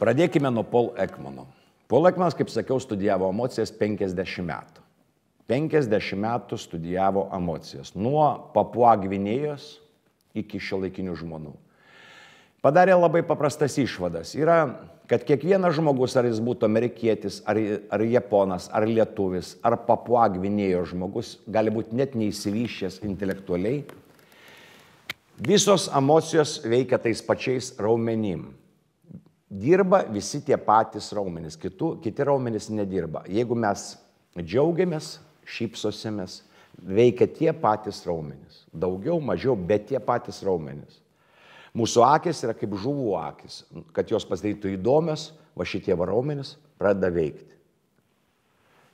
Pradėkime nuo Paul Ekmano. Paul Ekmanas, kaip sakiau, studijavo emocijas 50 metų. 50 metų studijavo emocijas. Nuo Papua Gvinėjos iki šiuolaikinių žmonių. Padarė labai paprastas išvadas. Yra, kad kiekvienas žmogus, ar jis būtų amerikietis, ar japonas, ar lietuvis, ar Papua Gvinėjos žmogus, gali būti net neįsivyšęs intelektualiai. Visos emocijos veikia tais pačiais raumenim. Dirba visi tie patys raumenys, kiti raumenys nedirba. Jeigu mes džiaugiamės, šypsosimės, veikia tie patys raumenys. Daugiau, mažiau, bet tie patys raumenys. Mūsų akis yra kaip žuvų akis. Kad jos pasidarytų įdomios, va šitie raumenys pradeda veikti.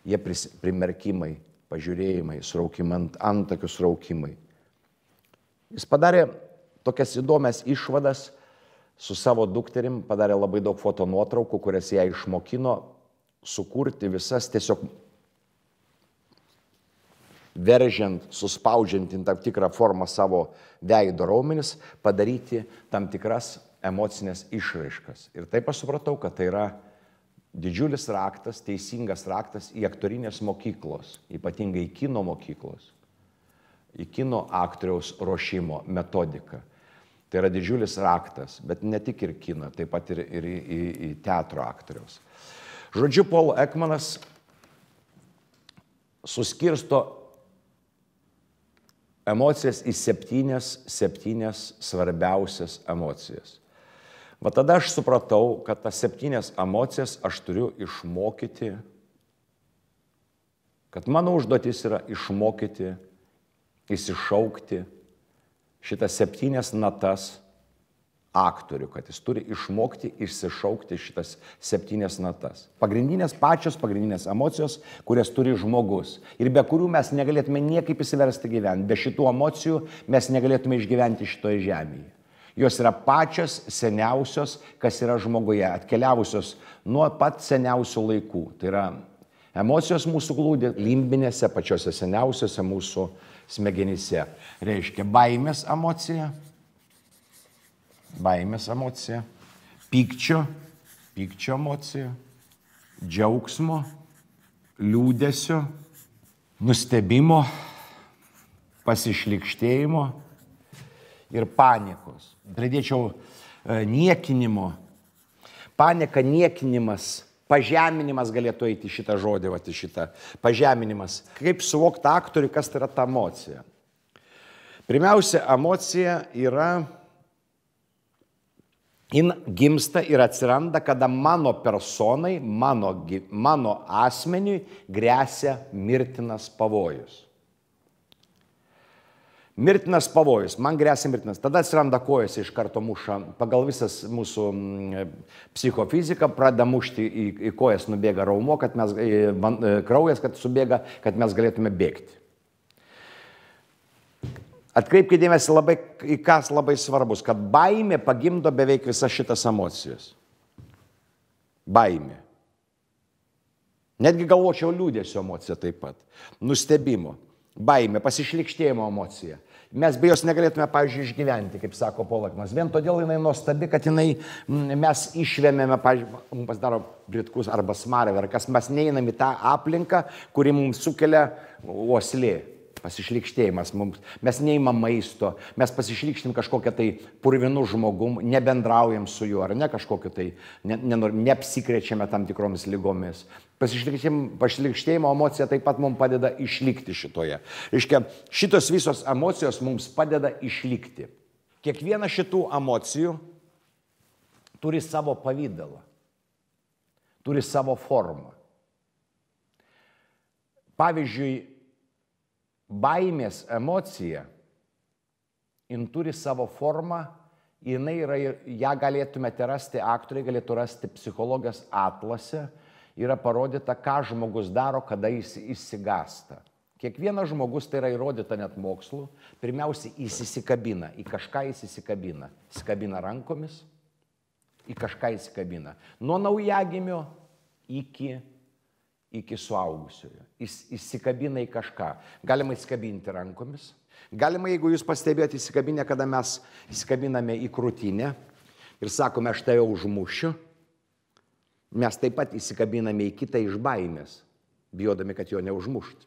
Jie primerkimai, pažiūrėjimai, suraukimai, antakių suraukimai. Jis padarė tokias įdomias išvadas su savo dukterim, padarė labai daug fotonuotraukų, kurias ją išmokino sukurti visas tiesiog veržiant, suspaudžiant į tam tikrą formą savo veido raumenis, padaryti tam tikras emocinės išraiškas. Ir taip aš supratau, kad tai yra didžiulis raktas, teisingas raktas į aktorinės mokyklos, ypatingai į kino mokyklos, į kino aktoriaus ruošimo metodiką. Tai yra didžiulis raktas, bet ne tik ir kino, taip pat ir į teatro aktoriaus. Žodžiu, Paul Ekmanas suskirsto emocijas į septynias svarbiausias emocijas. Va tada aš supratau, kad tas 7 emocijas aš turiu išmokyti, kad mano užduotis yra išmokyti, įsišaukti šitas 7 natas aktorių, kad jis turi išmokti, išsišaukti šitas 7 natas. Pačios pagrindinės emocijos, kurias turi žmogus ir be kurių mes negalėtume niekaip įsiversti gyventi. Be šitų emocijų mes negalėtume išgyventi šitoje žemėje. Jos yra pačios seniausios, kas yra žmoguje, atkeliavusios nuo pat seniausių laikų. Tai yra emocijos mūsų glūdi limbinėse, pačiose seniausiose mūsų smegenyse. Reiškia baimės emocija, pykčio emocija, džiaugsmo, liūdesio, nustebimo, pasišlykštėjimo ir panikos. Pridėčiau niekinimo. Panika, niekinimas, pažeminimas galėtų eiti šitą žodį, šitą pažeminimas. Kaip suvokti aktoriui, kas tai yra ta emocija? Pirmiausia, emocija yra, jin gimsta ir atsiranda, kada mano personai, mano asmeniui gresia mirtinas pavojus. Mirtinas pavojus, man gresia mirtinas. Tada atsiranda kojas iš karto muša, pagal visas mūsų psichofiziką pradeda mušti į kojas, nubėga raumo, kad mes, kraujas, kad subėga, kad mes galėtume bėgti. Atkreipkite dėmesį labai, į kas labai svarbus, kad baimė pagimdo beveik visas šitas emocijas. Baimė. Netgi galvočiau liūdesio emocija taip pat. Nustebimo. Baimė, pasišlykštėjimo emocija. Mes be jos negalėtume, pavyzdžiui, išgyventi, kaip sako Paul Ekmanas. Vien todėl jinai nuostabi, kad mes išvėmėme, pavyzdžiui, mums pasidaro britkus arba smarvę, ar kas mes neinam į tą aplinką, kuri mums sukelia uoslė. Pasišlykštėjimas mums. Mes neimam maisto, mes pasišlykštim kažkokią tai purvinų žmogum, nebendraujam su juo, ar ne kažkokiu tai, neapsikrečiame tam tikromis lygomis. Pasišlykštėjimo emocija taip pat mums padeda išlikti šitoje. Reiškia, šitos visos emocijos mums padeda išlikti. Kiekviena šitų emocijų turi savo pavydalą, turi savo formą. Pavyzdžiui, baimės emocija, jin turi savo formą, ją galėtumėte rasti, aktoriai galėtų rasti psichologijos atlase, yra parodyta, ką žmogus daro, kada jis išsigąsta. Kiekvienas žmogus, tai yra įrodyta net mokslu, pirmiausia, jis įsikabina, į kažką jis įsikabina. Įsikabina rankomis, į kažką įsikabina. Nuo naujagimio iki suaugusiojo. Jis įsikabina į kažką. Galima įsikabinti rankomis. Galima, jeigu jūs pastebėjote, įsikabinę, kada mes įsikabiname į krūtinę ir sakome, aš tave užmušiu, Mes taip pat įsikabiname į kitą iš baimės, bijodami, kad jo neužmušt.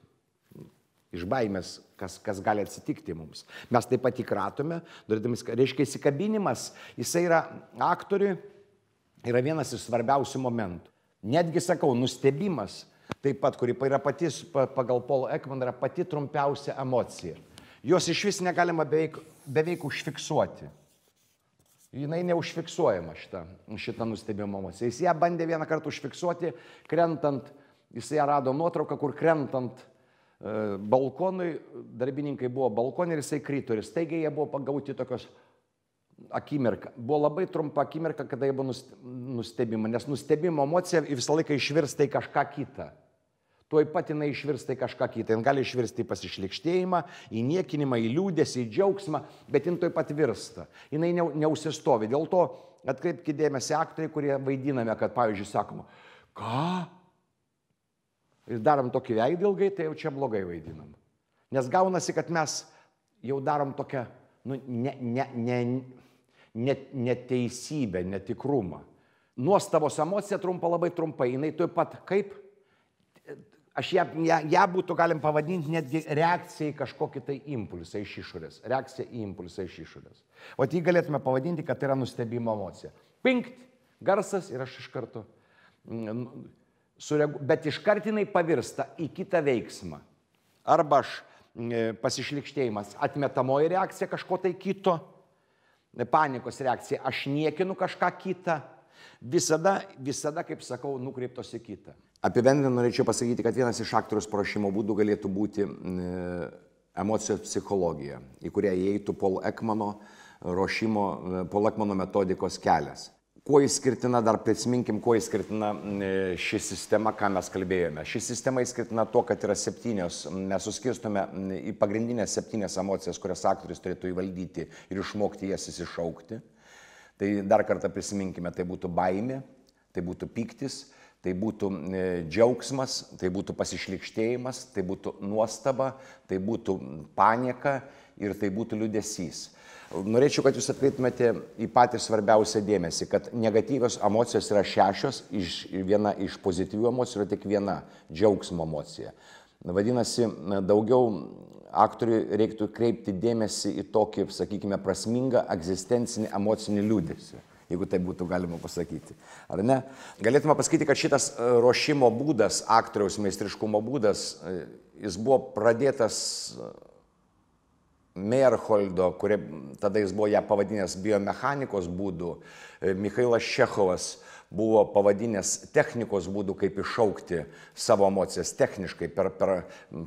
Iš baimės, kas gali atsitikti mums. Mes taip pat įkratome, reiškia įsikabinimas, jisai yra aktoriui, yra vienas iš svarbiausių momentų. Netgi sakau, nustebimas, taip pat, kuri yra pagal Paul Ekman, yra pati trumpiausia emocija. Jos iš vis negalima beveik užfiksuoti. Jinai neužfiksuojama šitą nustebimo emociją. Jis ją bandė vieną kartą užfiksuoti, krentant, jis ją rado nuotrauką, kur krentant balkonui, darbininkai buvo balkonai ir jisai krito. Ir staigiai jie buvo pagauti tokios akimirką. Buvo labai trumpa akimirka, kada jie buvo nustebima, nes nustebimo emocija visą laiką išvirsta į kažką kitą. Tuoj pat jinai išvirsta į kažką kitą. Jis gali išvirsti į pasišlykštėjimą, į niekinimą, į liūdesį, į džiaugsmą, bet jin tuoj pat virsta. Jinai neužsistovi. Dėl to atkreipkite dėmesį aktoriai, kurie vaidiname, kad, pavyzdžiui, sakoma, ką? Ir darom tokį veidą ilgai, tai jau čia blogai vaidinam. Nes gaunasi, kad mes jau darom tokią neteisybę, netikrumą. Nuostabos emocija trumpa labai trumpai. Jinai tuoj pat kaip, aš ją būtų galim pavadinti netgi reakcija į kažkokį tai impulsą iš išorės. Reakcija į impulsą iš išorės. O tai galėtume pavadinti, kad tai yra nustebimo emocija. Pinkt, garsas ir aš iš karto... Bet iškart jinai pavirsta į kitą veiksmą. Arba pasišlykštėjimas, atmetamoji reakcija kažko tai kito, panikos reakcija, aš niekinu kažką kitą, visada, kaip sakau, nukreiptos į kitą. Apibendrinant norėčiau pasakyti, kad vienas iš aktoriaus paruošimo būdų galėtų būti emocijos psichologija, į kurią įeitų Paul Ekmano metodikos kelias. Kuo išskirtina, dar prisiminkim, kuo išskirtina ši sistema, ką mes kalbėjome. Ši sistema išskirtina to, kad yra 7, mes suskirstume į pagrindinės 7 emocijas, kurias aktorius turėtų įvaldyti ir išmokti jas įsišaukti. Tai dar kartą prisiminkime, tai būtų baimė, tai būtų pyktis, tai būtų džiaugsmas, tai būtų pasišlykštėjimas, tai būtų nuostaba, tai būtų panieka ir tai būtų liūdesys. Norėčiau, kad jūs atkreiptumėte į patį svarbiausią dėmesį, kad negatyvios emocijos yra 6, viena iš pozityvių emocijų yra tik viena džiaugsmo emocija. Vadinasi, daugiau aktoriui reiktų kreipti dėmesį į tokį, sakykime, prasmingą egzistencinį emocinį liūdesį, jeigu tai būtų galima pasakyti. Ar ne? Galėtume pasakyti, kad šitas ruošimo būdas, aktoriaus meistriškumo būdas, jis buvo pradėtas Meyerholdo, kurie tada jis buvo ją pavadinęs biomechanikos būdu, Michailas Čechovas buvo pavadinęs technikos būdu, kaip iššaukti savo emocijas techniškai per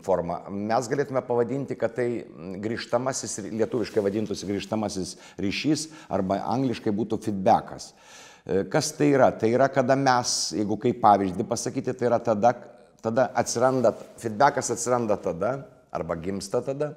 formą. Mes galėtume pavadinti, kad tai grįžtamasis, lietuviškai vadintųsi grįžtamasis ryšys, arba angliškai būtų feedbackas. Kas tai yra? Tai yra, kada mes, jeigu kaip pavyzdį pasakyti, tai yra tada atsiranda, feedbackas atsiranda tada, arba gimsta tada,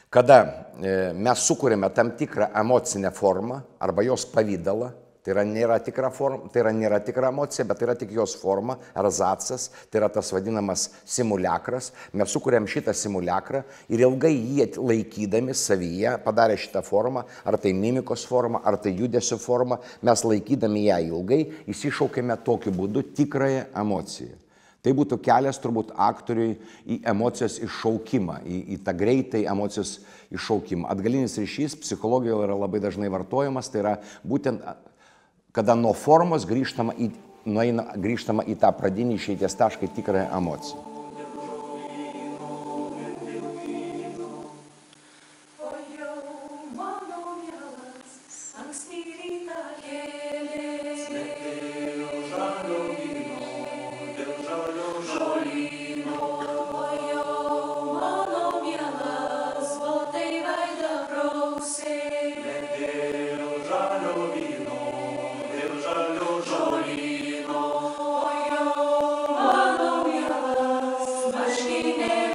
kada mes sukūrėme tam tikrą emocinę formą arba jos pavydalą, tai yra nėra tikra forma, tai yra nėra tikra emocija, bet tai yra tik jos forma, erzacas, tai yra tas vadinamas simuliakras. Mes sukūrėm šitą simuliakrą ir ilgai jį laikydami savyje, padarė šitą formą, ar tai mimikos forma, ar tai judesio forma, mes laikydami ją ilgai, įsišaukėme tokiu būdu tikrąją emociją. Tai būtų kelias turbūt aktoriui į emocijos iššaukimą, į tą greitai emocijos iššaukimą. Atgalinis ryšys psichologijoje yra labai dažnai vartojamas, tai yra būtent, kada nuo formos grįžtama į tą pradinį išeities tašką, tikrąją emociją. Mano mielas, maškinė